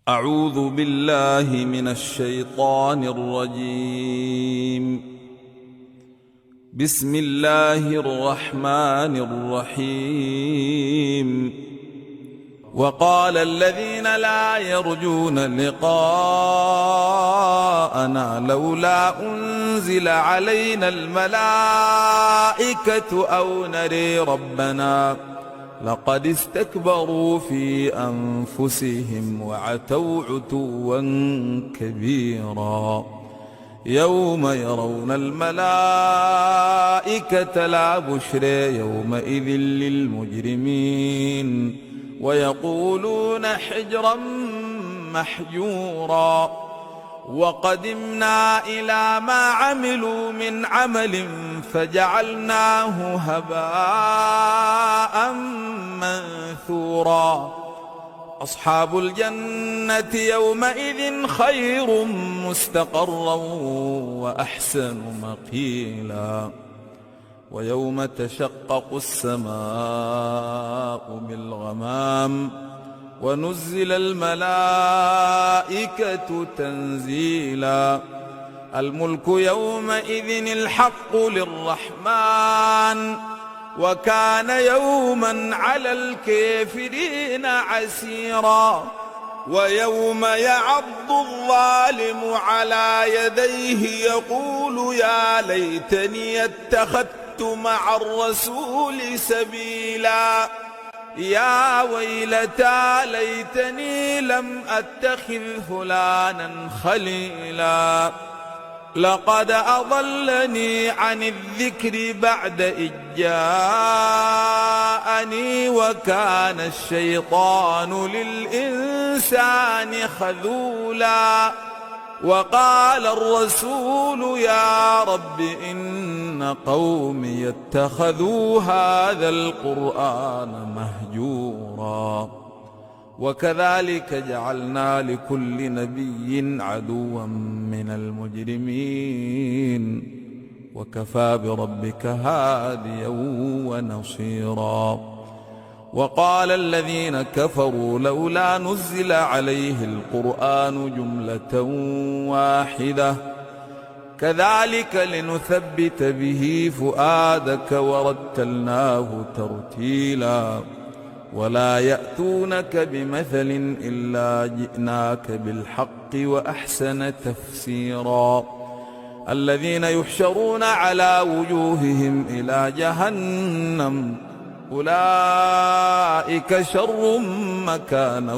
أعوذ بالله من الشيطان الرجيم. بسم الله الرحمن الرحيم. وقال الذين لا يرجون لقاءنا لولا أنزل علينا الملائكة أو نري ربنا لقد استكبروا في أنفسهم وعتوا عتوا كبيرا. يوم يرون الملائكة لا بشرى يومئذ للمجرمين ويقولون حجرا محجورا. وقدمنا إلى ما عملوا من عمل فجعلناه هباء منثورا. أصحاب الجنة يومئذ خير مستقرا وأحسن مقيلا. ويوم تشقق السماء بالغمام ونزل الملائكة تنزيلا. الملك يومئذ الحق للرحمن وكان يوما على الكافرين عسيرا. ويوم يعض الظالم على يديه يقول يا ليتني اتخذت مع الرسول سبيلا. يا ويلتى ليتني لم أتخذ فلانا خليلا لقد أضلني عن الذكر بعد إذ جاءني وكان الشيطان للإنسان خذولا. وقال الرسول يا رب إن قومي اتخذوا هذا القرآن مهجورا. وكذلك جعلنا لكل نبي عدوا من المجرمين وكفى بربك هاديا ونصيرا. وقال الذين كفروا لولا نزل عليه القرآن جملة واحدة كذلك لنثبت به فؤادك ورتلناه ترتيلا. ولا يأتونك بمثل إلا جئناك بالحق وأحسن تفسيرا. الذين يحشرون على وجوههم إلى جهنم أولئك شر مكانا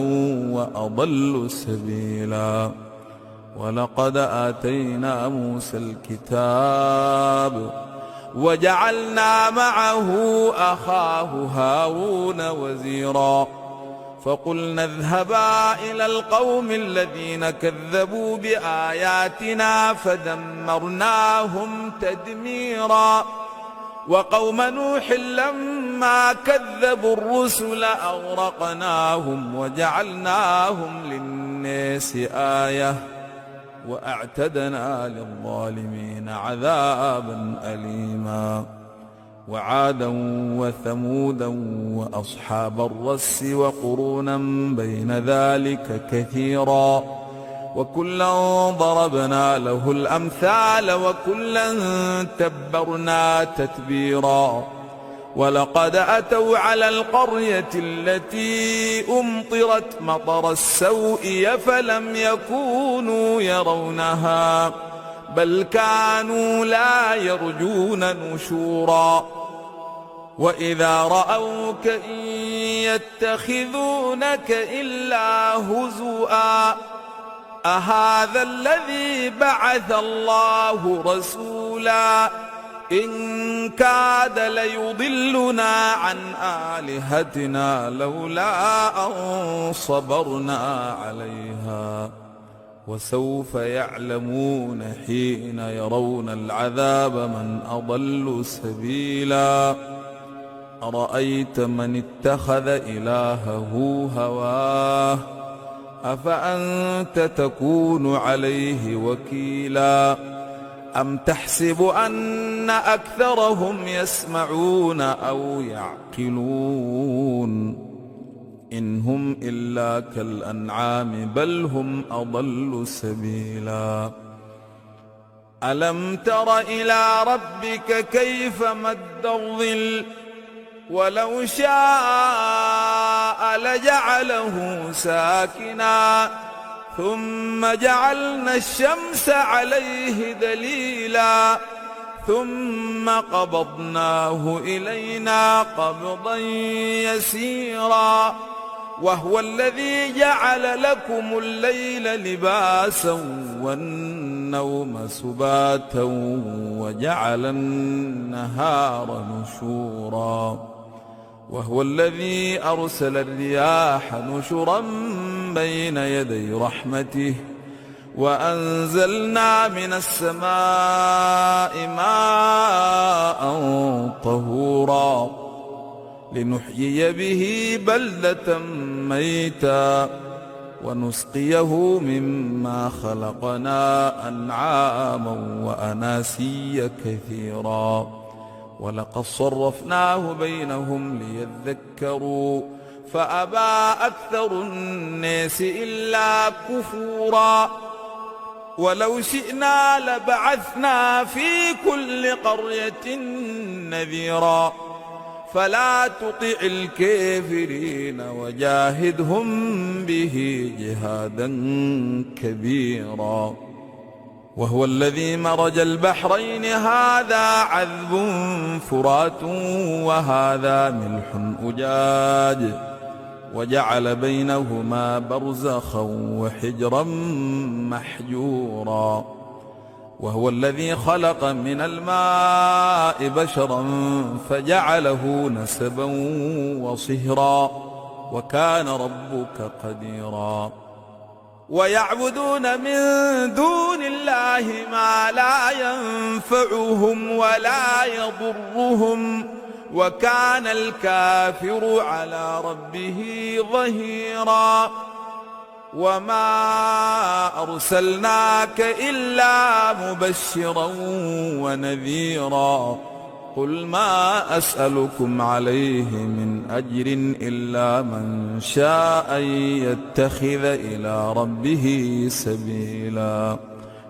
وأضل سبيلا. ولقد آتينا موسى الكتاب وجعلنا معه أخاه هارون وزيرا. فقلنا اذهبا إلى القوم الذين كذبوا بآياتنا فدمرناهم تدميرا. وقوم نوح لما كذبوا الرسل أغرقناهم وجعلناهم للناس آية وأعتدنا للظالمين عذابا أليما. وعادا وثمودا وأصحاب الرس وقرونا بين ذلك كثيرا. وكلا ضربنا له الأمثال وكلا تبرنا تتبيرا. ولقد أتوا على القرية التي أمطرت مطر السوء فلم يكونوا يرونها بل كانوا لا يرجون نشورا. وإذا رأوك إن يتخذونك إلا هزؤا أهذا الذي بعث الله رسولا إن كاد ليضلنا عن آلهتنا لولا أن صبرنا عليها. وسوف يعلمون حين يرون العذاب من أضل سبيلا. أرأيت من اتخذ إلهه هواه أفأنت تكون عليه وكيلا. أم تحسب أن أكثرهم يسمعون أو يعقلون إن هم إلا كالأنعام بل هم أضل سبيلا ألم تر إلى ربك كيف مد الظل ولو شاء لجعله ساكنا ثم جعلنا الشمس عليه دليلا ثم قبضناه إلينا قبضا يسيرا وهو الذي جعل لكم الليل لباسا والنوم سباتا وجعل النهار نشورا وهو الذي أرسل الرياح نشرا بين يدي رحمته وأنزلنا من السماء ماء طهورا لنحيي به بلدة ميتا ونسقيه مما خلقنا أنعاما وأناسيا كثيرا ولقد صرفناه بينهم ليذكروا فأبى أكثر الناس إلا كفورا ولو شئنا لبعثنا في كل قرية نذيرا فلا تطع الكافرين وجاهدهم به جهادا كبيرا وهو الذي مرج البحرين هذا عذب فرات وهذا ملح أجاج وجعل بينهما برزخا وحجرا محجورا وهو الذي خلق من الماء بشرا فجعله نسبا وصهرا وكان ربك قديرا ويعبدون من دون الله ما لا ينفعهم ولا يضرهم وكان الكافر على ربه ظهيرا وما أرسلناك إلا مبشرا ونذيرا قل ما أسألكم عليه من أجر إلا من شاء أن يتخذ إلى ربه سبيلا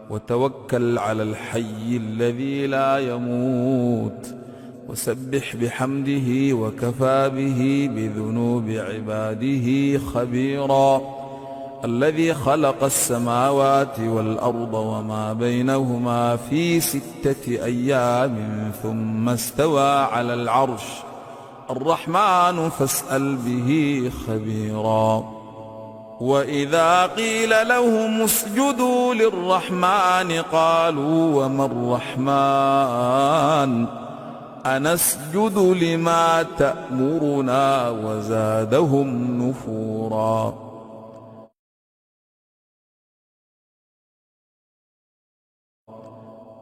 وتوكل على الحي الذي لا يموت وسبح بحمده وكفى به بذنوب عباده خبيرا الذي خلق السماوات والأرض وما بينهما في 6 أيام ثم استوى على العرش الرحمن فاسأل به خبيرا وإذا قيل لهم اسجدوا للرحمن قالوا وما الرحمن أنسجد لما تأمرنا وزادهم نفورا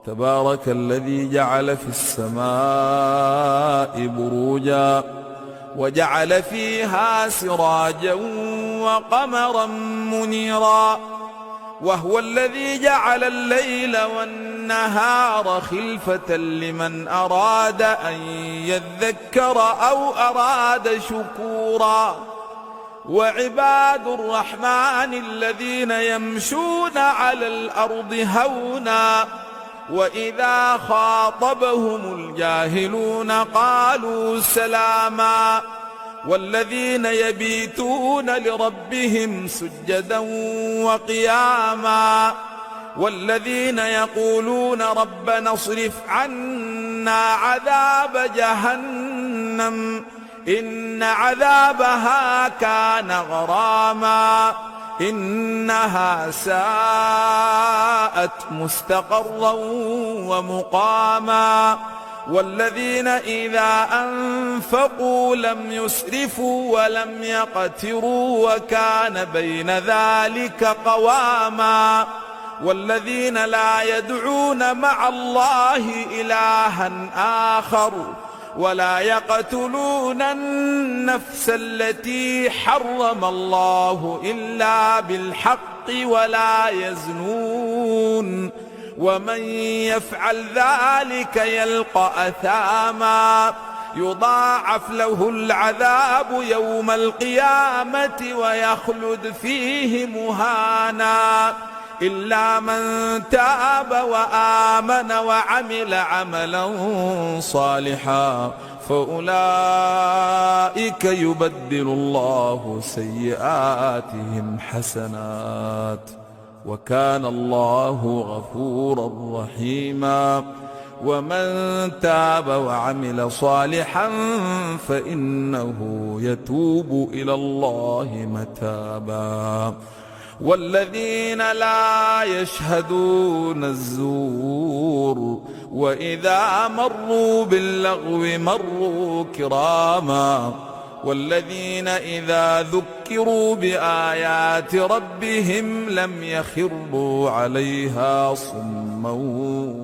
تبارك الذي جعل في السماء بروجا وجعل فيها سراجا وقمرا منيرا وهو الذي جعل الليل والنهار خلفة لمن أراد أن يذكر أو أراد شكورا وعباد الرحمن الذين يمشون على الأرض هونا وإذا خاطبهم الجاهلون قالوا سلاما والذين يبيتون لربهم سجدا وقياما والذين يقولون ربنا اصرف عنا عذاب جهنم إن عذابها كان غراما إنها ساءت مستقرا ومقاما والذين إذا أنفقوا لم يسرفوا ولم يقتروا وكان بين ذلك قواما والذين لا يدعون مع الله إلها آخر ولا يقتلون النفس التي حرم الله إلا بالحق ولا يزنون ومن يفعل ذلك يلقى أثاما يضاعف له العذاب يوم القيامة ويخلد فيه مهانا إلا من تاب وآمن وعمل عملا صالحا فأولئك يبدل الله سيئاتهم حسنات وكان الله غفورا رحيما. ومن تاب وعمل صالحا فإنه يتوب إلى الله متابا. والذين لا يشهدون الزور وإذا مروا باللغو مروا كراما. والذين إذا ذكروا بآيات ربهم لم يخروا عليها صما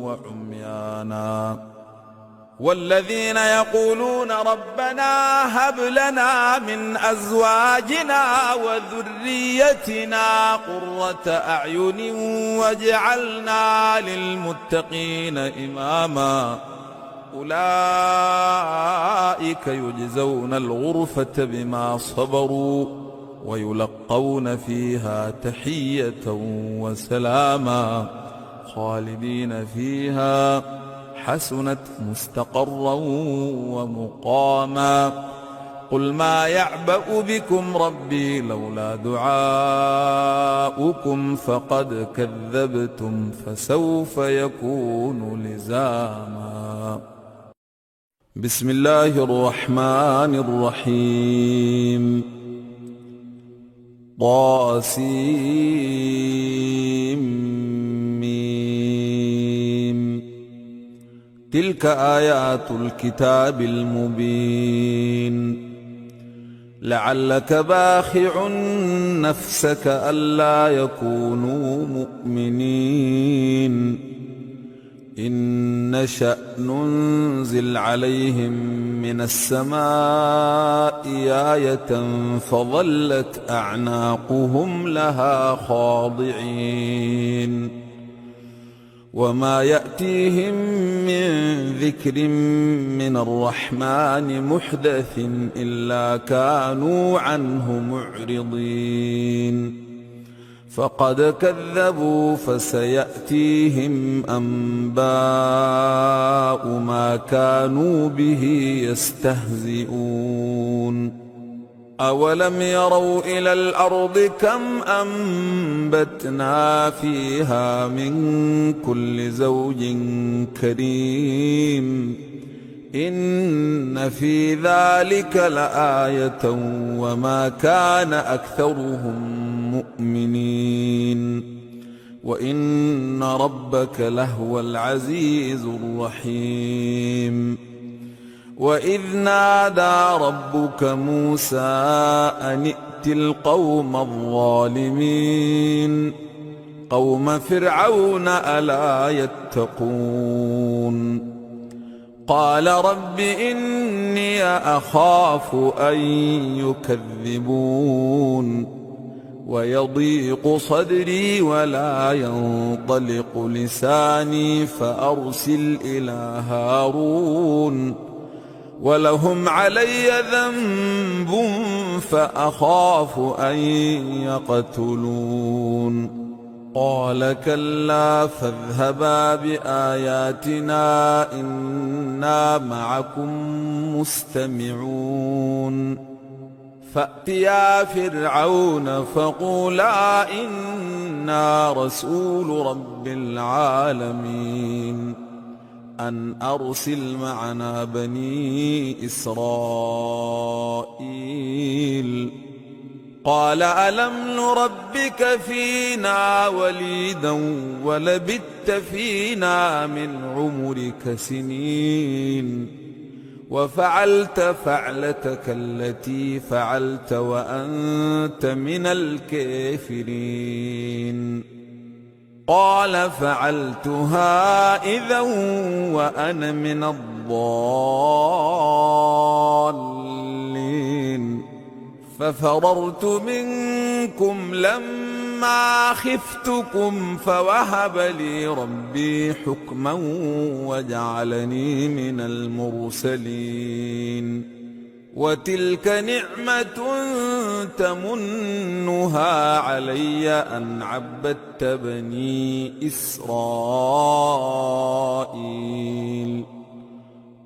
وعميانا. والذين يقولون ربنا هب لنا من أزواجنا وذريتنا قرة أعين واجعلنا للمتقين إماما أولئك يجزون الغرفة بما صبروا ويلقون فيها تحية وسلاما خالدين فيها حسنت مستقرا ومقاما. قل ما يعبأ بكم ربي لولا دعاؤكم فقد كذبتم فسوف يكون لزاما. بسم الله الرحمن الرحيم. طاسيم. تلك آيات الكتاب المبين. لعلك باخع نفسك ألا يكونوا مؤمنين إن نشأ ننزل عليهم من السماء آية فظلت أعناقهم لها خاضعين وما يأتيهم من ذكر من الرحمن محدث إلا كانوا عنه معرضين. فقد كذبوا فسيأتيهم أنباء ما كانوا به يستهزئون. أولم يروا إلى الأرض كم أنبتنا فيها من كل زوج كريم إن في ذلك لآية وما كان أكثرهم مؤمنين وإن ربك لهو العزيز الرحيم. وإذ نادى ربك موسى أن ائت القوم الظالمين قوم فرعون ألا يتقون قال رب إني أخاف أن يكذبون ويضيق صدري ولا ينطلق لساني فأرسل إلى هارون ولهم علي ذنب فأخاف أن يقتلون قال كلا فاذهبا بآياتنا إنا معكم مستمعون. فأتيا فرعون فقولا إنا رسول رب العالمين أن أرسل معنا بني إسرائيل قال ألم نربك فينا وليدا ولبثت فينا من عمرك سنين وفعلت فعلتك التي فعلت وأنت من الكافرين قال فعلتها إذا وأنا من الضالين ففررت منكم لما فلما خفتكم فوهب لي ربي حكما وجعلني من المرسلين وتلك نعمة تمنها علي أن عبدت بني إسرائيل.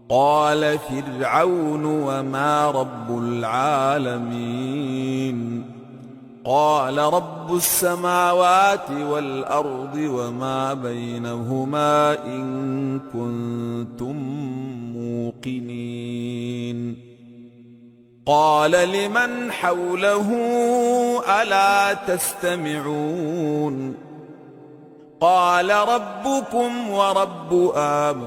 قال فرعون وما رب العالمين؟ قال رب السماوات والأرض وما بينهما إن كنتم موقنين. قال لمن حوله ألا تستمعون؟ قال ربكم ورب آبائكم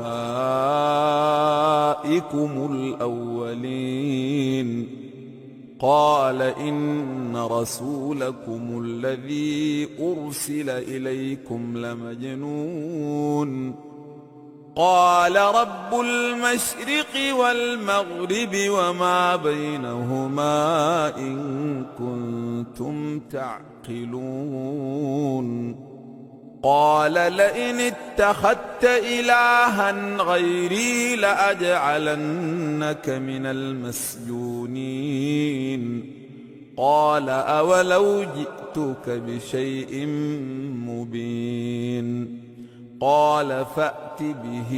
الأولين. قال إن رسولكم الذي أرسل إليكم لمجنون. قال رب المشرق والمغرب وما بينهما إن كنتم تعقلون. قال لئن اتخذت إلها غيري لأجعلنك من المسجونين. قال أولو جئتك بشيء مبين؟ قال فأت به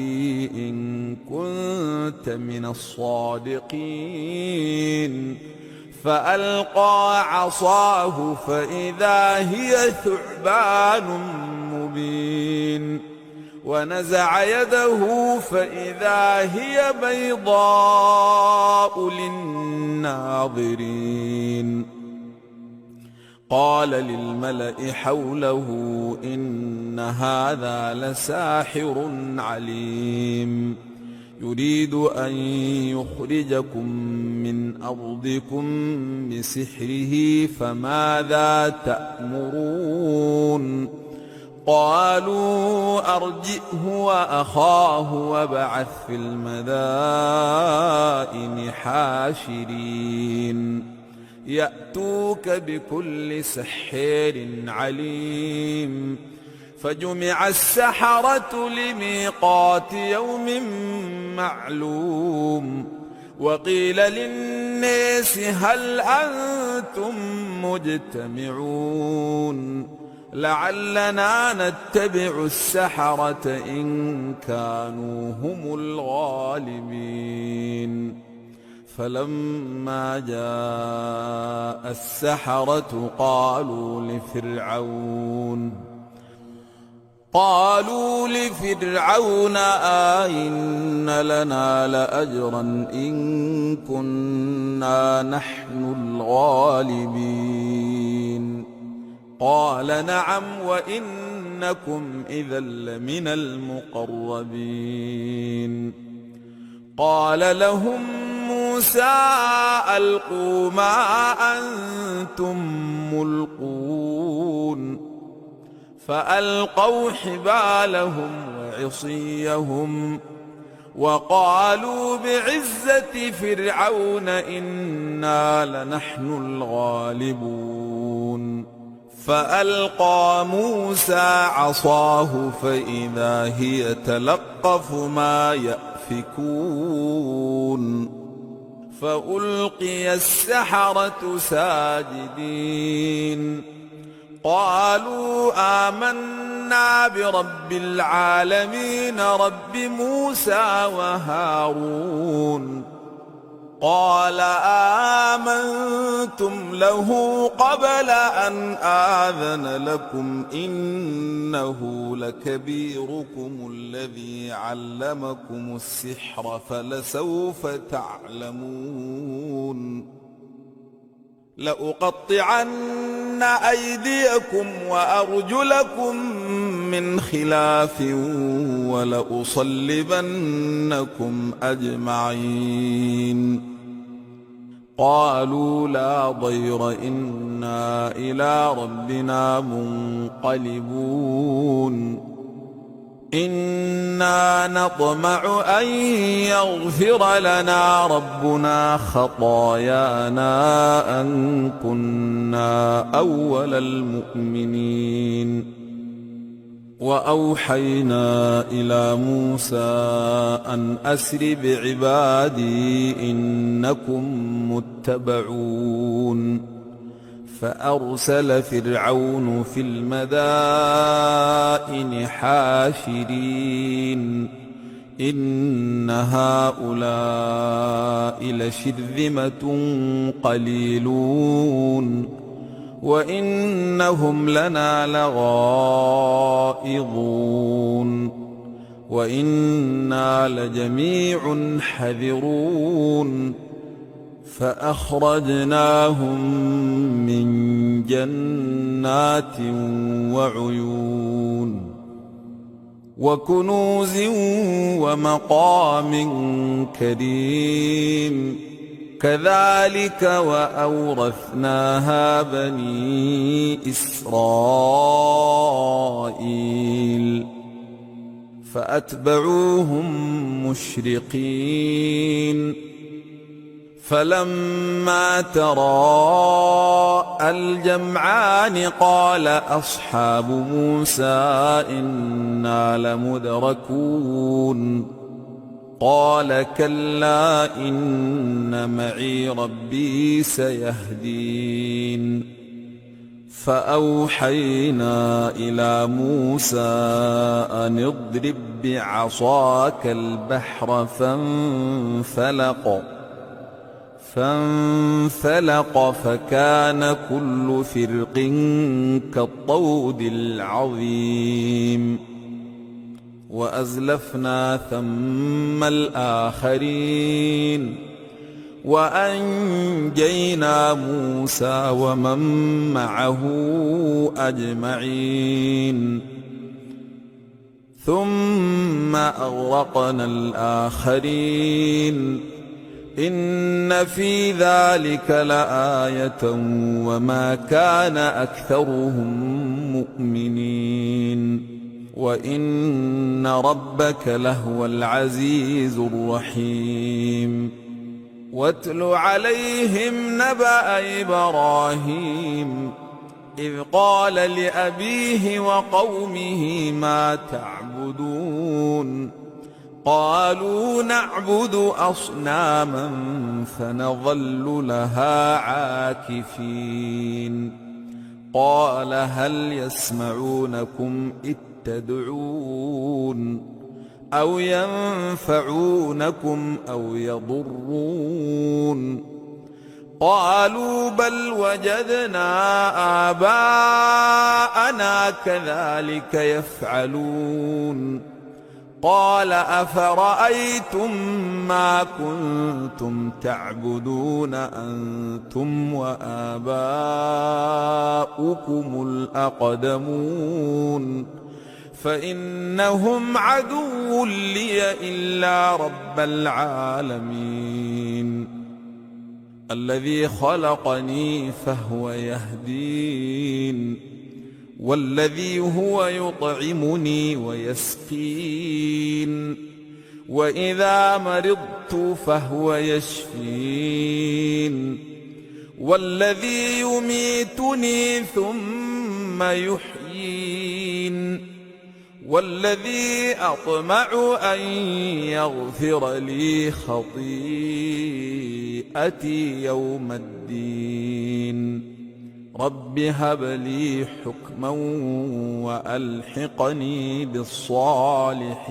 إن كنت من الصادقين. فألقى عصاه فإذا هي ثعبان مبين ونزع يده فإذا هي بيضاء للناظرين. قال للملأ حوله إن هذا لساحر عليم يريد أن يخرجكم من أرضكم بسحره فماذا تأمرون؟ قالوا أرجئه وأخاه وابعث في المدائن حاشرين يأتوك بكل سحر عليم. فجمع السحرة لميقات يوم معلوم. وقيل للناس هل أنتم مجتمعون لعلنا نتبع السحرة إن كانوا هم الغالبين. فلما جاء السحرة قالوا لفرعون أئن لنا لأجرا إن كنا نحن الغالبين؟ قال نعم وإنكم إذا لمن المقربين. قال لهم موسى ألقوا ما أنتم ملقون. فألقوا حبالهم وعصيهم وقالوا بعزة فرعون إنا لنحن الغالبون. فألقى موسى عصاه فإذا هي تلقف ما يأفكون. فألقي السحرة ساجدين قالوا آمنا برب العالمين رب موسى وهارون. قال آمنتم له قبل أن آذن لكم إنه لكبيركم الذي علمكم السحر فلسوف تعلمون. لأقطعن أيديكم وأرجلكم من خلاف ولأصلبنكم أجمعين. قالوا لا ضير إنا إلى ربنا منقلبون. إنا نطمع أن يغفر لنا ربنا خطايانا أن كنا أول المؤمنين. وأوحينا إلى موسى أن أسر بعبادي إنكم متبعون. فأرسل فرعون في المدائن حاشرين إن هؤلاء لشرذمة قليلون وإنهم لنا لغائظون وإنا لجميع حذرون. فأخرجناهم من جنات وعيون وكنوز ومقام كريم كذلك وأورثناها بني إسرائيل فأتبعوهم مشرقين. فلما تراءى الجمعان قال أصحاب موسى إنا لمدركون قال كلا إن معي ربي سيهدين. فأوحينا إلى موسى أن اضرب بعصاك البحر فانفلق فكان كل فرق كالطود العظيم. وأزلفنا ثم الآخرين وأنجينا موسى ومن معه أجمعين. ثم أغرقنا الآخرين إن في ذلك لآية وما كان أكثرهم مؤمنين وإن ربك لهو العزيز الرحيم. واتل عليهم نبأ إبراهيم إذ قال لأبيه وقومه ما تعبدون قالوا نعبد أصناما فنظل لها عاكفين. قال هل يسمعونكم إذ تدعون أو ينفعونكم أو يضرون قالوا بل وجدنا آباءنا كذلك يفعلون. قال أفرأيتم ما كنتم تعبدون أنتم وآباؤكم الأقدمون فإنهم عدو لي إلا رب العالمين الذي خلقني فهو يهدين والذي هو يطعمني ويسقين وإذا مرضت فهو يشفين والذي يميتني ثم يحيين والذي أطمع أن يغفر لي خطيئتي يوم الدين. رب هب لي حكما وألحقني بالصالحين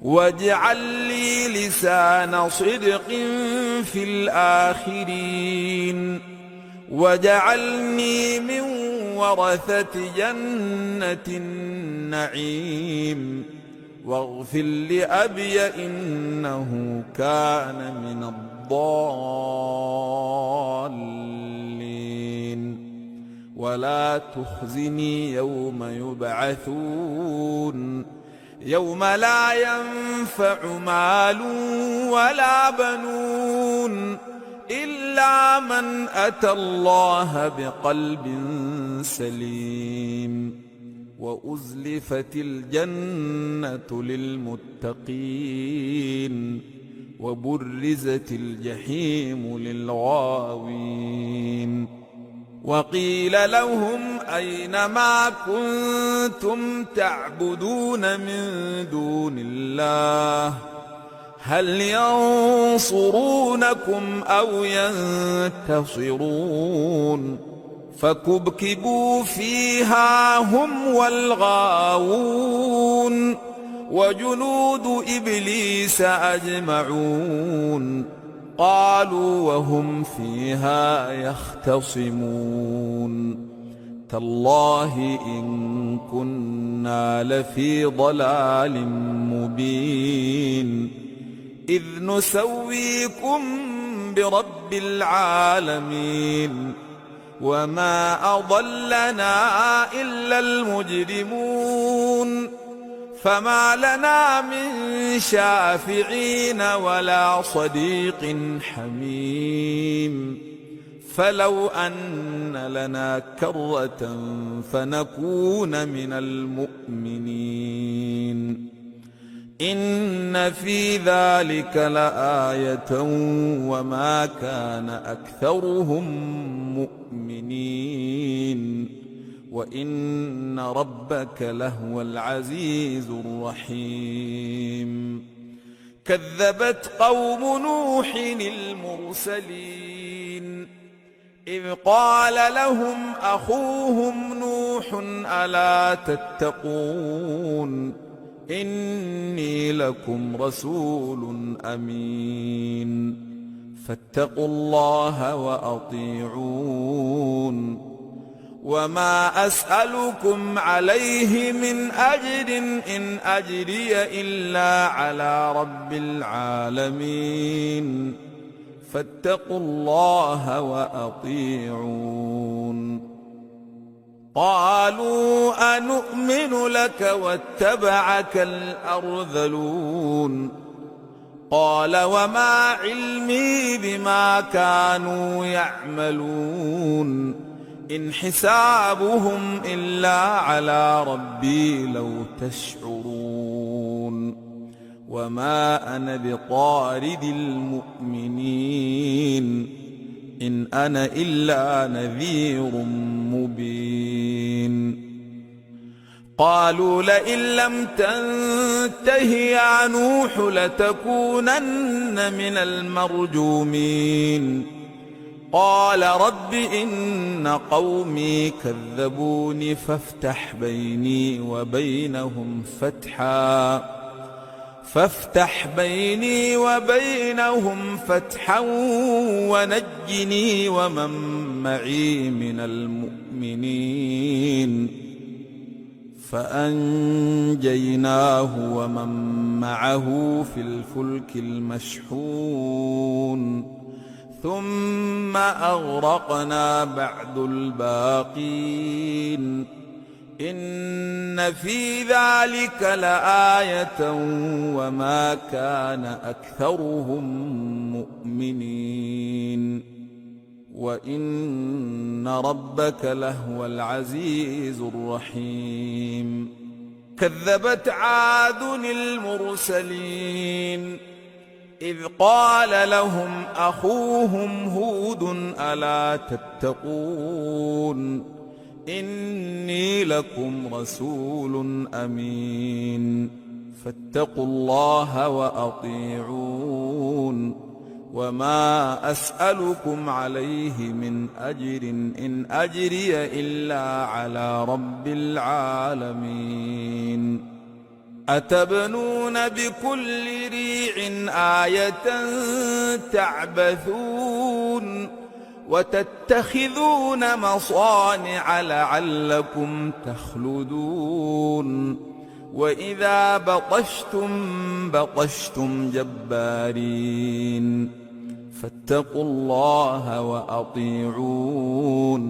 واجعل لي لسان صدق في الآخرين واجعلني من ورثة جنة النعيم واغفر لأبي إنه كان من الضالين ولا تخزني يوم يبعثون يوم لا ينفع مال ولا بنون إلا من أتى الله بقلب سليم. وأزلفت الجنة للمتقين وبرزت الجحيم للغاوين وقيل لهم أين ما كنتم تعبدون من دون الله هل ينصرونكم أو ينتصرون فكبكبوا فيها هم والغاوون وجنود إبليس أجمعون قالوا وهم فيها يختصمون تالله إن كنا لفي ضلال مبين إذ نسويكم برب العالمين وما أضلنا إلا المجرمون فما لنا من شافعين ولا صديق حميم فلو أن لنا كرة فنكون من المؤمنين إن في ذلك لآية وما كان أكثرهم مؤمنين وإن ربك لهو العزيز الرحيم كذبت قوم نوح المرسلين إذ قال لهم أخوهم نوح ألا تتقون إني لكم رسول أمين فاتقوا الله وأطيعون وما أسألكم عليه من أجر إن أجري إلا على رب العالمين فاتقوا الله وأطيعون قالوا أنؤمن لك واتبعك الأرذلون قال وما علمي بما كانوا يعملون إن حسابهم إلا على ربي لو تشعرون وما أنا بطارد المؤمنين إن أنا إلا نذير مبين قالوا لئن لم تنته يا نوح لتكونن من المرجومين قال رب إن قومي كذبوني فافتح بيني وبينهم فتحا ونجني ومن معي من المؤمنين فأنجيناه ومن معه في الفلك المشحون ثم أغرقنا بعد الباقين إن في ذلك لآية وما كان أكثرهم مؤمنين وإن ربك لهو العزيز الرحيم كذبت عاد المرسلين إذ قال لهم أخوهم هود ألا تتقون إني لكم رسول أمين فاتقوا الله وأطيعون وما أسألكم عليه من أجر إن أجري إلا على رب العالمين أتبنون بكل ريع آية تعبثون وتتخذون مصانع لعلكم تخلدون وإذا بطشتم جبارين فاتقوا الله وأطيعون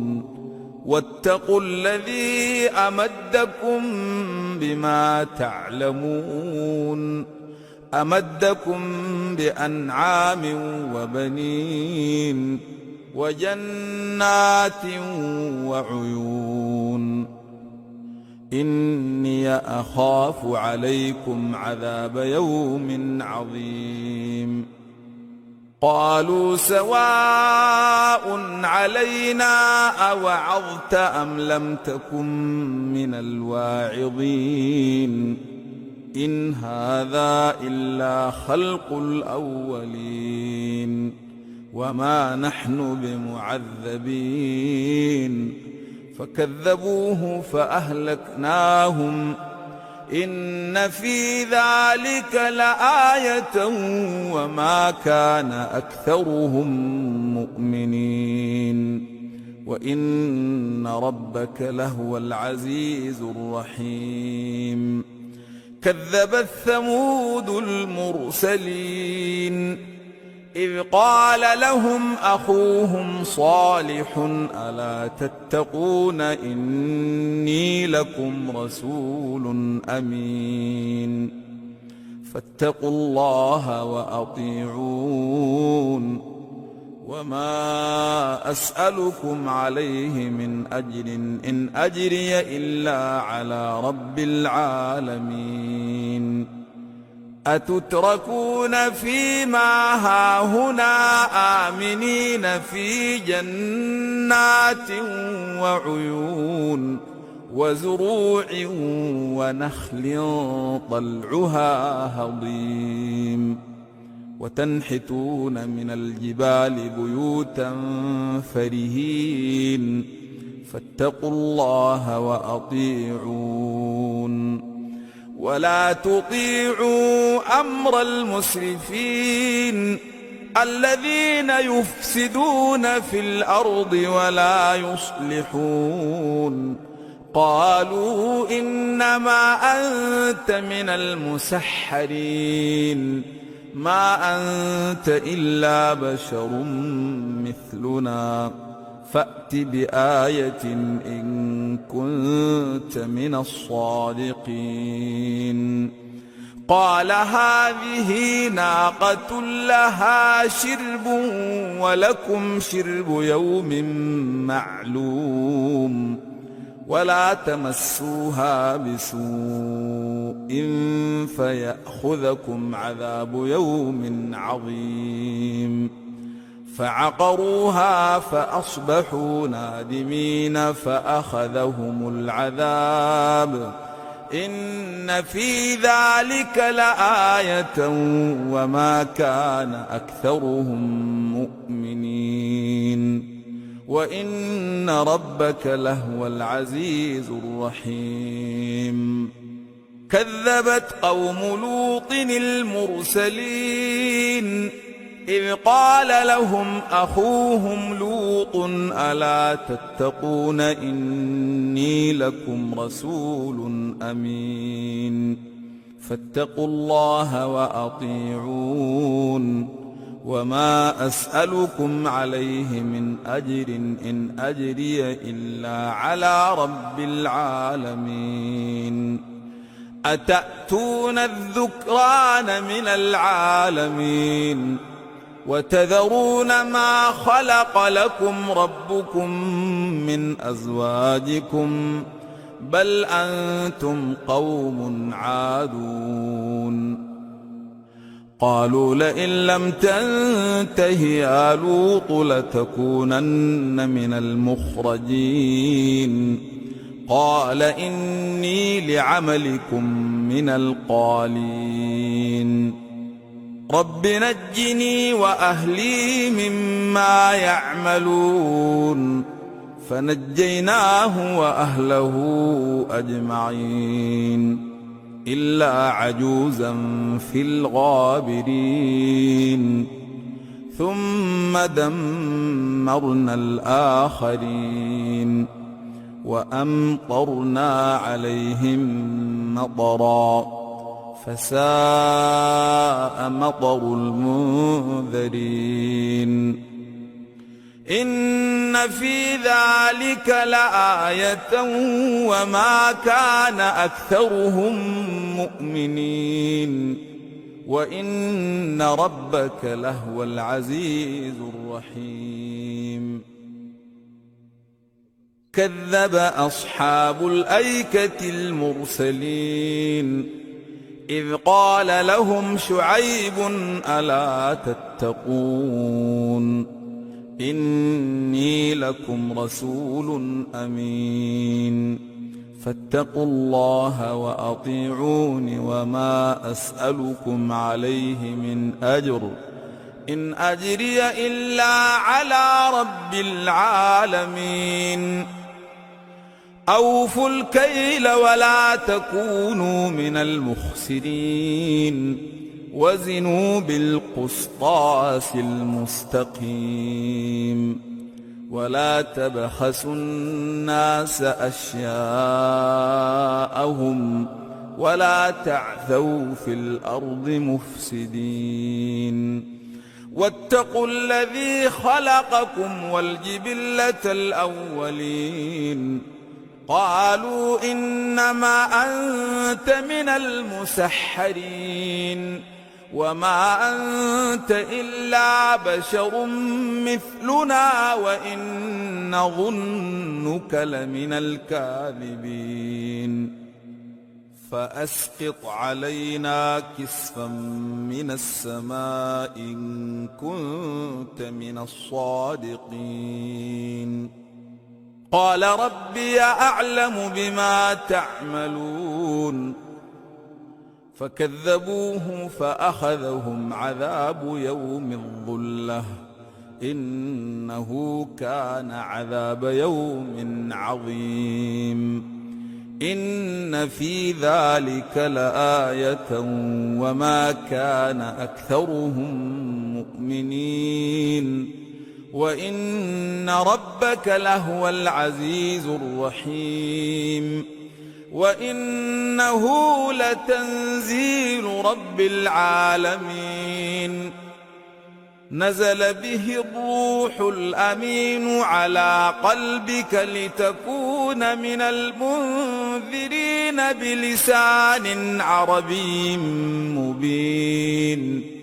واتقوا الذي أمدكم بما تعلمون أمدكم بأنعام وبنين وجنات وعيون إني أخاف عليكم عذاب يوم عظيم. قالوا سواء علينا أوعظت أم لم تكن من الواعظين إن هذا إلا خلق الأولين وما نحن بمعذبين. فكذبوه فأهلكناهم إن في ذلك لآية وما كان أكثرهم مؤمنين وإن ربك لهو العزيز الرحيم. كذبت ثمود المرسلين إذ قال لهم أخوهم صالح ألا تتقون إني لكم رسول أمين فاتقوا الله وأطيعون وما أسألكم عليه من أجر إن أجري إلا على رب العالمين. أتتركون فيما هاهنا آمنين في جنات وعيون وزروع ونخل طلعها هضيم وتنحتون من الجبال بيوتا فرهين فاتقوا الله وأطيعون ولا تطيعوا أمر المسرفين الذين يفسدون في الأرض ولا يصلحون. قالوا إنما أنت من المسحرين ما أنت إلا بشر مثلنا فأت بآية إن كنت من الصادقين. قال هذه ناقة لها شرب ولكم شرب يوم معلوم ولا تمسوها بسوء فيأخذكم عذاب يوم عظيم. فعقروها فأصبحوا نادمين فأخذهم العذاب إن في ذلك لآية وما كان أكثرهم مؤمنين وإن ربك لهو العزيز الرحيم. كذبت قوم لوط المرسلين إذ قال لهم أخوهم لوط ألا تتقون إني لكم رسول أمين فاتقوا الله وأطيعون وما أسألكم عليه من أجر إن أجري إلا على رب العالمين. أتأتون الذكران من العالمين وتذرون ما خلق لكم ربكم من أزواجكم بل أنتم قوم عادون. قالوا لئن لم تنته يا لوط لتكونن من المخرجين. قال إني لعملكم من القالين. رب نجني وأهلي مما يعملون فنجيناه وأهله أجمعين إلا عجوزا في الغابرين. ثم دمرنا الآخرين وأمطرنا عليهم مطرا فساء مطر المنذرين. إن في ذلك لآية وما كان أكثرهم مؤمنين وإن ربك لهو العزيز الرحيم. كذب أصحاب الأيكة المرسلين إذ قال لهم شعيب ألا تتقون إني لكم رسول أمين فاتقوا الله وأطيعون وما أسألكم عليه من أجر إن أجري إلا على رب العالمين أوفوا الكيل ولا تكونوا من المخسرين وزنوا بالقسطاس المستقيم ولا تبخسوا الناس أشياءهم ولا تعثوا في الأرض مفسدين واتقوا الذي خلقكم والجبلة الأولين قالوا إنما أنت من المسحرين وما أنت إلا بشر مثلنا وإن نظنك لمن الكاذبين فأسقط علينا كسفا من السماء إن كنت من الصادقين قال ربي أعلم بما تعملون فكذبوه فأخذهم عذاب يوم الظلة إنه كان عذاب يوم عظيم إن في ذلك لآية وما كان أكثرهم مؤمنين وإن ربك لهو العزيز الرحيم وإنه لتنزيل رب العالمين نزل به الروح الأمين على قلبك لتكون من المنذرين بلسان عربي مبين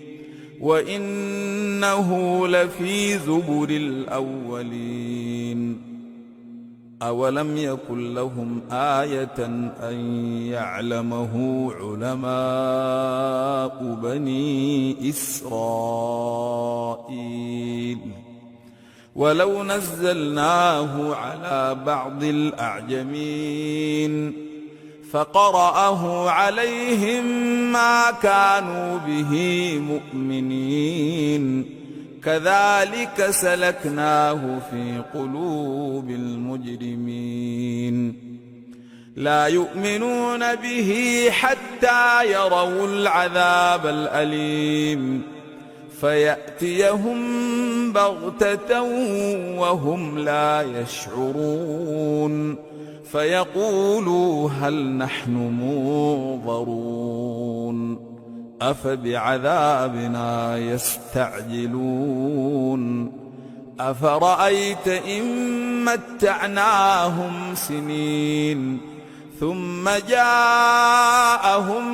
وإنه لفي زبر الأولين أولم يكن لهم آية أن يعلمه علماء بني إسرائيل ولو نزلناه على بعض الأعجمين فقرأه عليهم ما كانوا به مؤمنين كذلك سلكناه في قلوب المجرمين لا يؤمنون به حتى يروا العذاب الأليم فيأتيهم بغتة وهم لا يشعرون فيقولوا هل نحن منظرون أفبعذابنا يستعجلون أفرأيت إن متعناهم سنين ثم جاءهم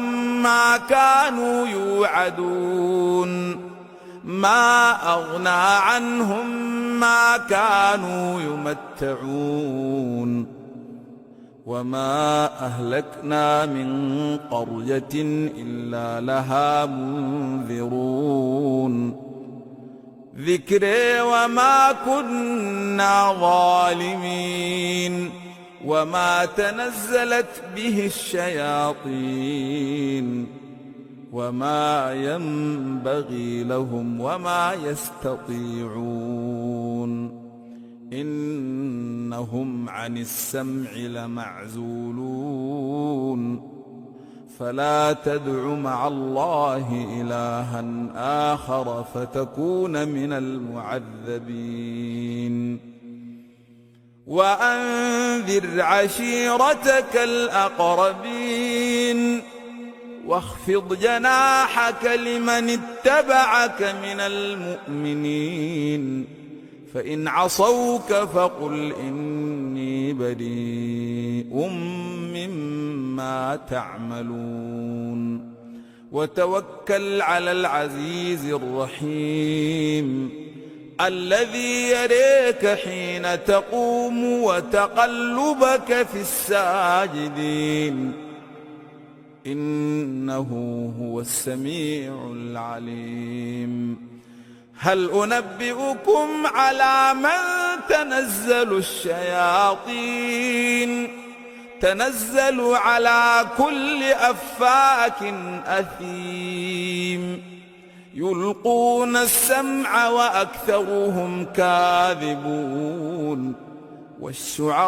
ما كانوا يوعدون ما أغنى عنهم ما كانوا يمتعون وما أهلكنا من قرية إلا لها منذرون ذكري وما كنا ظالمين وما تنزلت به الشياطين وما ينبغي لهم وما يستطيعون إنهم عن السمع لمعزولون فلا تدع مع الله إلها آخر فتكون من المعذبين وأنذر عشيرتك الأقربين واخفض جناحك لمن اتبعك من المؤمنين فإن عصوك فقل إني بريء مما تعملون وتوكل على العزيز الرحيم الذي يريك حين تقوم وتقلبك في الساجدين إنه هو السميع العليم. هل أنبئكم على من تنزل الشياطين تنزل على كل أفاك أثيم يلقون السمع وأكثرهم كاذبون والشعراء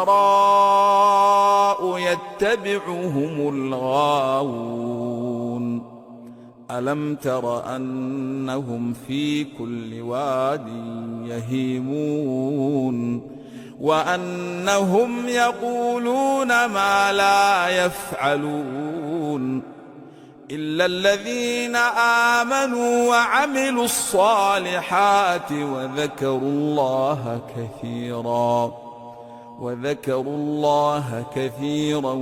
يتبعهم الغاوون ألم تر أنهم في كل واد يهيمون وأنهم يقولون ما لا يفعلون إلا الذين آمنوا وعملوا الصالحات وذكروا الله كثيرا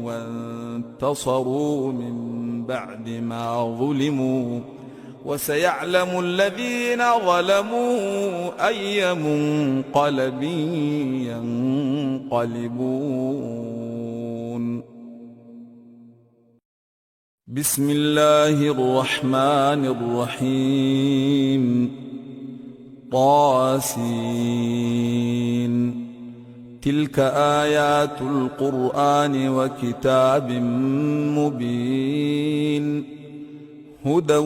وانتصروا من بعد ما ظلموا وسيعلم الذين ظلموا أي منقلب ينقلبون. بسم الله الرحمن الرحيم. طاسين. تلك آيات القرآن وكتاب مبين هدى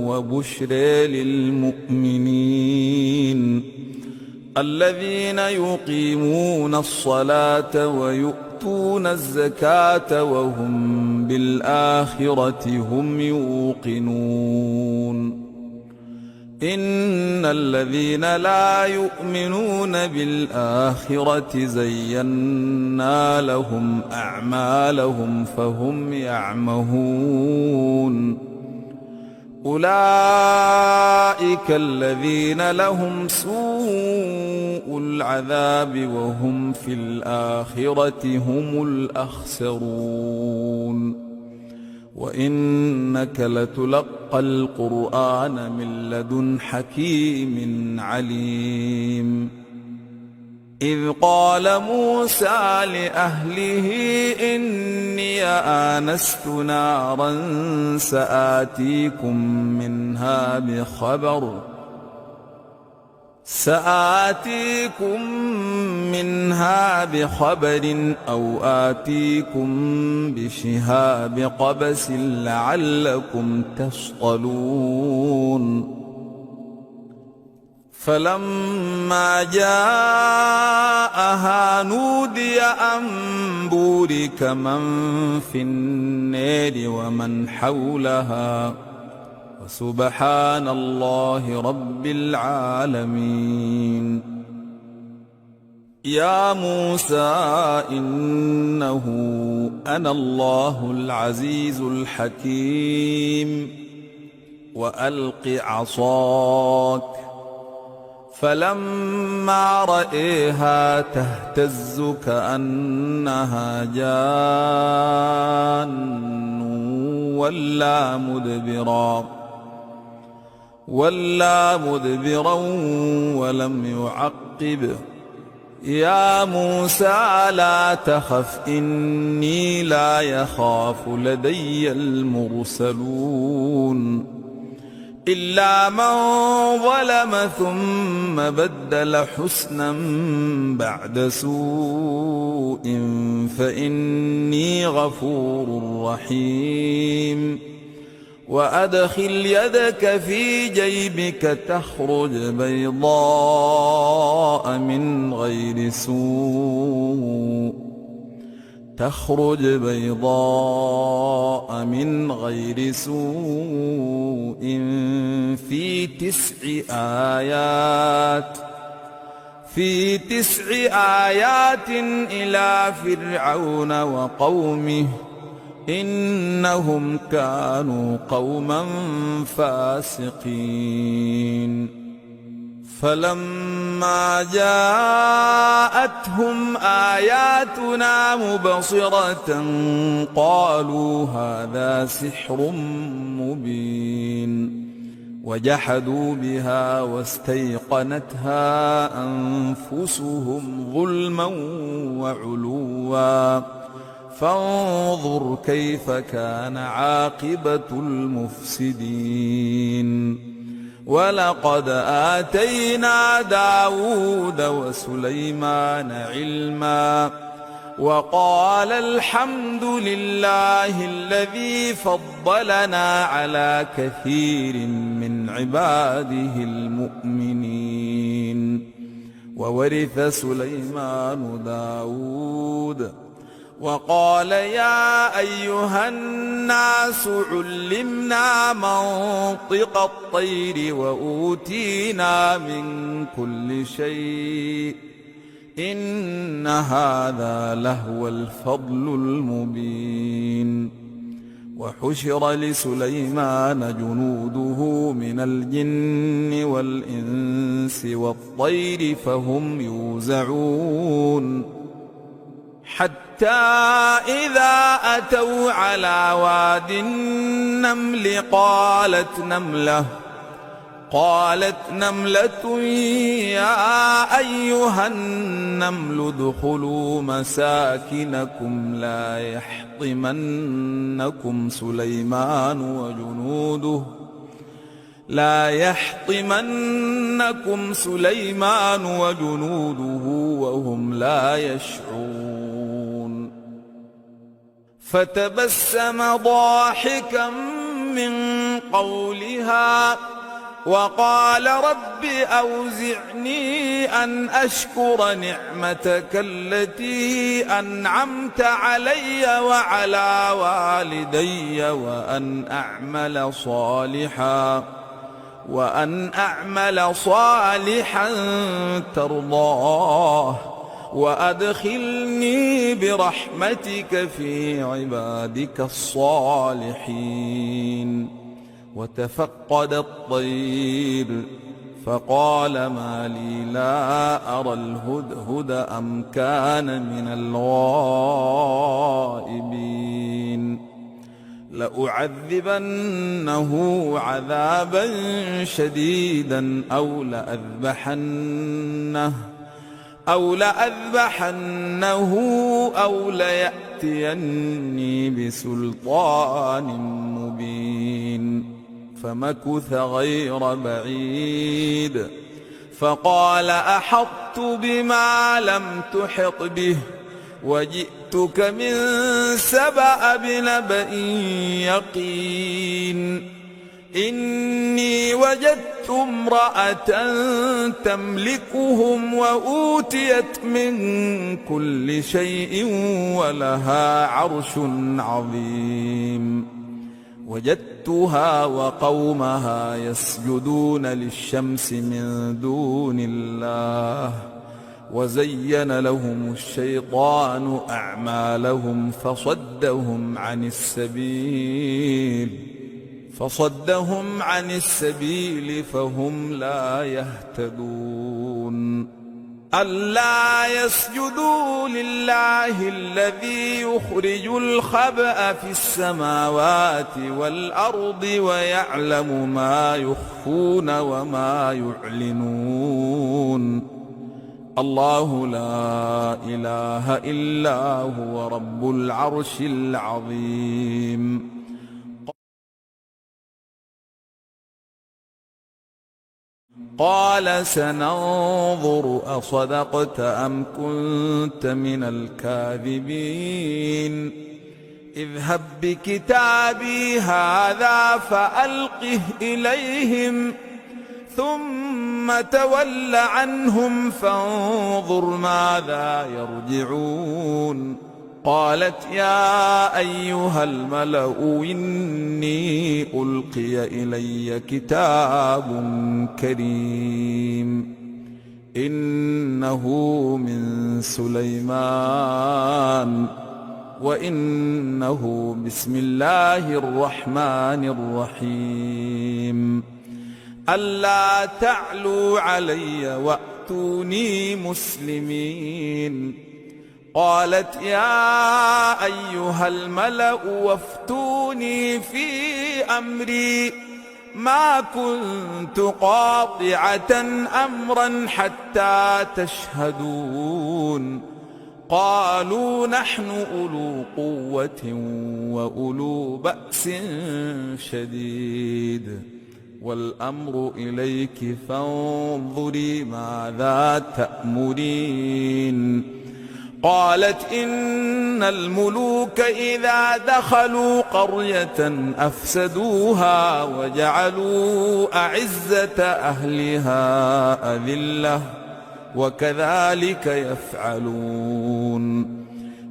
وبشرى للمؤمنين الذين يقيمون الصلاة ويؤتون الزكاة وهم بالآخرة هم يوقنون. إن الذين لا يؤمنون بالآخرة زينا لهم أعمالهم فهم يعمهون. أولئك الذين لهم سوء العذاب وهم في الآخرة هم الأخسرون. وإنك لتلقى القرآن من لدن حكيم عليم. إذ قال موسى لأهله إني آنست نارا سآتيكم منها بخبر أو آتيكم بشهاب قبس لعلكم تصطلون. فلما جاءها نودي أن بورك من في النار ومن حولها وسبحان الله رب العالمين. يا موسى إنه أنا الله العزيز الحكيم وألق عصاك. فلما رأيها تهتز كأنها جان ولا مدبرا ولم يعقب. يا موسى لا تخف إني لا يخاف لدي المرسلون إلا من ظلم ثم بدل حسنا بعد سوء فإني غفور رحيم. وأدخل يدك في جيبك تخرج بيضاء من غير سوء في 9 آيات إلى فرعون وقومه إنهم كانوا قوما فاسقين. فلما جاءتهم آياتنا مبصرة قالوا هذا سحر مبين. وجحدوا بها واستيقنتها أنفسهم ظلما وعلوا فانظر كيف كان عاقبة المفسدين ولقد آتينا داود وسليمان علما وقال الحمد لله الذي فضلنا على كثير من عباده المؤمنين وورث سليمان داود وقال يا أيها الناس علمنا منطق الطير وأوتينا من كل شيء إن هذا لهو الفضل المبين وحشر لسليمان جنوده من الجن والإنس والطير فهم يوزعون حتى إذا أتوا على واد النمل قالت نملة يا أيها النمل ادخلوا مساكنكم لا يحطمنكم سليمان وجنوده وهم لا يشعرون فتبسم ضاحكا من قولها وقال رب أوزعني أن أشكر نعمتك التي أنعمت علي وعلى والدي وأن أعمل صالحا ترضاه وأدخلني برحمتك في عبادك الصالحين وتفقد الطير فقال ما لي لا أرى الهدهد أم كان من الغائبين لأعذبنه عذابا شديدا أو لأذبحنه أو ليأتيني بسلطان مبين فمكث غير بعيد فقال أحطت بما لم تحط به وجئتك من سبأ بنبأ يقين إني وجدت امرأة تملكهم وأوتيت من كل شيء ولها عرش عظيم وجدتها وقومها يسجدون للشمس من دون الله وزين لهم الشيطان أعمالهم فصدهم عن السبيل فهم لا يهتدون ألا يسجدوا لله الذي يخرج الخبأ في السماوات والأرض ويعلم ما يخفون وما يعلنون الله لا إله إلا هو رب العرش العظيم قال سننظر أصدقت أم كنت من الكاذبين اذهب بكتابي هذا فألقه إليهم ثم تول عنهم فانظر ماذا يرجعون قالت يا أيها الملأ إني ألقي إلي كتاب كريم إنه من سليمان وإنه بسم الله الرحمن الرحيم ألا تعلوا علي وأتوني مسلمين قالت يا أيها الملأ وافتوني في أمري ما كنت قاطعة أمرا حتى تشهدون. قالوا نحن أولو قوة وأولو بأس شديد والأمر إليك فانظري ماذا تأمرين. قالت إن الملوك إذا دخلوا قرية أفسدوها وجعلوا أعزة أهلها أذلة وكذلك يفعلون.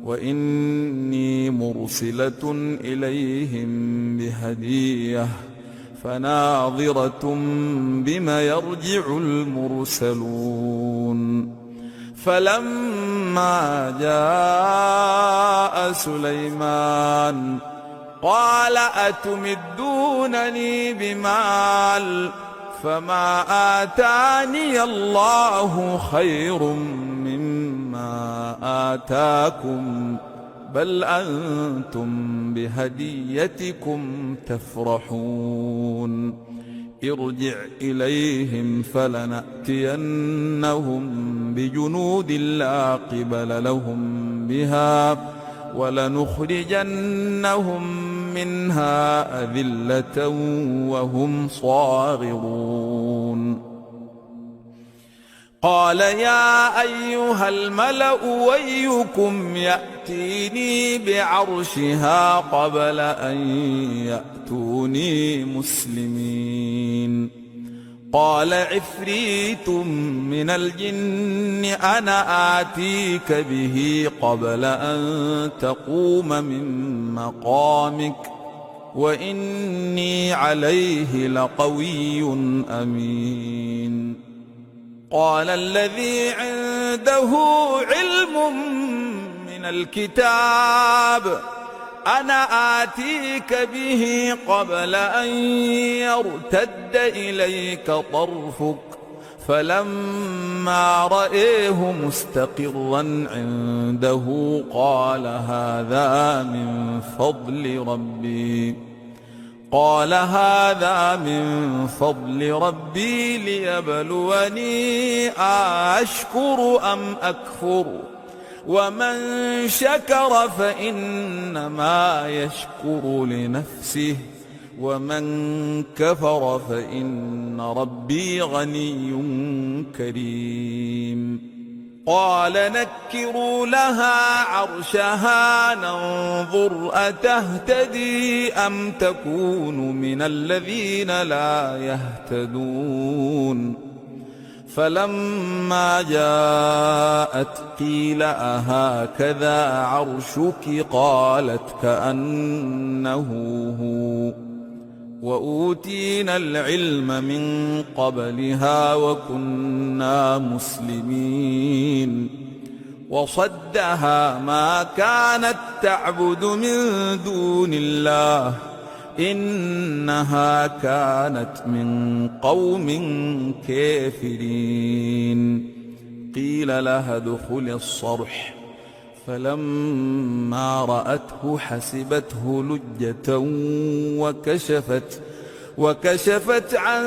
وإني مرسلة إليهم بهدية فناظرة بما يرجع المرسلون. فلما جاء سليمان قال أتمدونني بمال فما آتاني الله خير مما آتاكم بل أنتم بهديتكم تفرحون. ارجع إليهم فلنأتينهم بجنود لا قبل لهم بها ولنخرجنهم منها أذلة وهم صاغرون. قال يا أيها الملأ أيكم يأتيني بعرشها قبل أن يأتوني مسلمين. قال عفريت من الجن أنا آتيك به قبل أن تقوم من مقامك وإني عليه لقوي أمين. قال الذي عنده علم من الكتاب أنا آتيك به قبل أن يرتد إليك طرفك فلما رأيه مستقرا عنده قال هذا من فضل ربي ليبلوني أشكر أم أكفر ومن شكر فإنما يشكر لنفسه ومن كفر فإن ربي غني كريم. قال نكروا لها عرشها ننظر أتهتدي أم تكون من الذين لا يهتدون. فلما جاءت قيل أهكذا عرشك قالت كأنه هو وأوتينا العلم من قبلها وكنا مسلمين. وصدها ما كانت تعبد من دون الله إنها كانت من قوم كافرين. قيل لها ادخل الصرح فلما رأته حسبته لجة وكشفت عن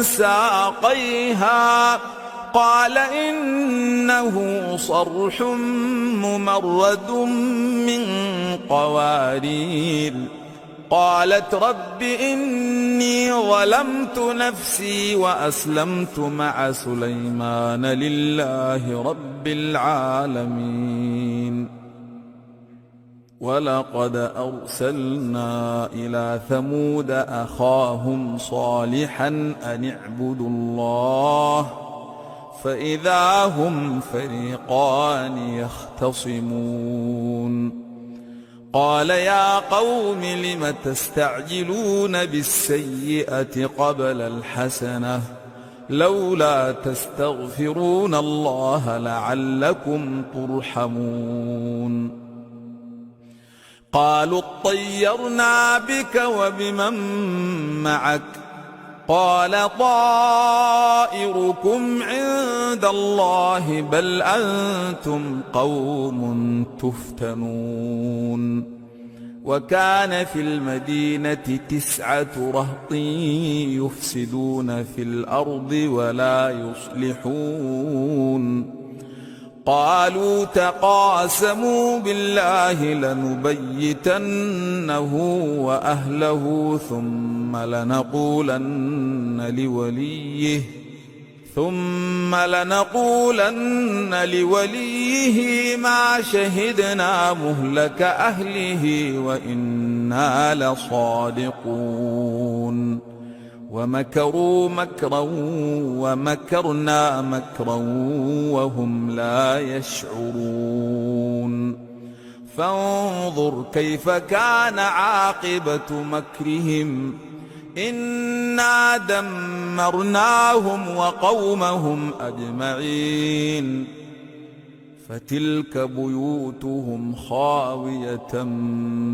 ساقيها قال إنه صرح ممرد من قوارير. قالت رب إني ظلمت نفسي وأسلمت مع سليمان لله رب العالمين. ولقد أرسلنا إلى ثمود أخاهم صالحا أن اعبدوا الله فإذا هم فريقان يختصمون. قال يا قوم لم تستعجلون بالسيئة قبل الحسنة لولا تستغفرون الله لعلكم ترحمون. قالوا اطيرنا بك وبمن معك قال طائركم عند الله بل أنتم قوم تفتنون. وكان في المدينة 9 رهط يفسدون في الأرض ولا يصلحون قالوا تقاسموا بالله لنبيتنه وأهله ثم لنقولن لوليه ما شهدنا مهلك أهله وإنا لصادقون ومكروا مكرا ومكرنا مكرا وهم لا يشعرون فانظر كيف كان عاقبة مكرهم إنا دمرناهم وقومهم أجمعين فتلك بيوتهم خاوية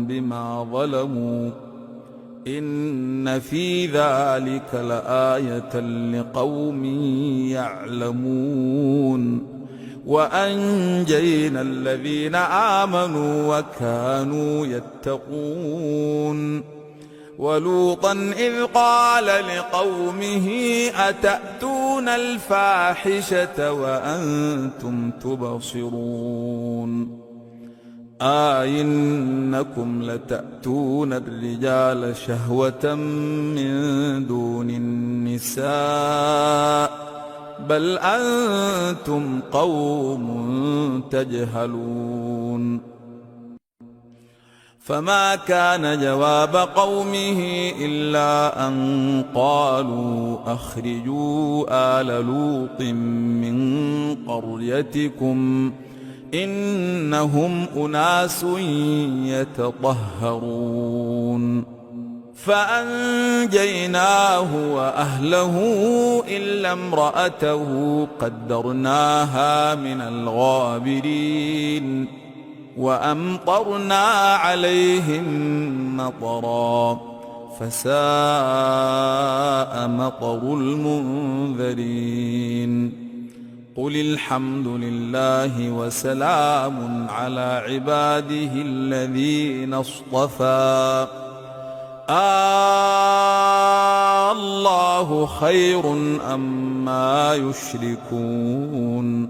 بما ظلموا إن في ذلك لآية لقوم يعلمون وأنجينا الذين آمنوا وكانوا يتقون ولوطا إذ قال لقومه أتأتون الفاحشة وأنتم تبصرون إنكم لتأتون الرجال شهوة من دون النساء بل أنتم قوم تجهلون فما كان جواب قومه إلا أن قالوا أخرجوا آل لوط من قريتكم إنهم أناس يتطهرون فأنجيناه وأهله إلا امرأته قدرناها من الغابرين وأمطرنا عليهم مطرا فساء مطر المنذرين قل الحمد لله وسلام على عباده الذين اصطفى الله خير أما يشركون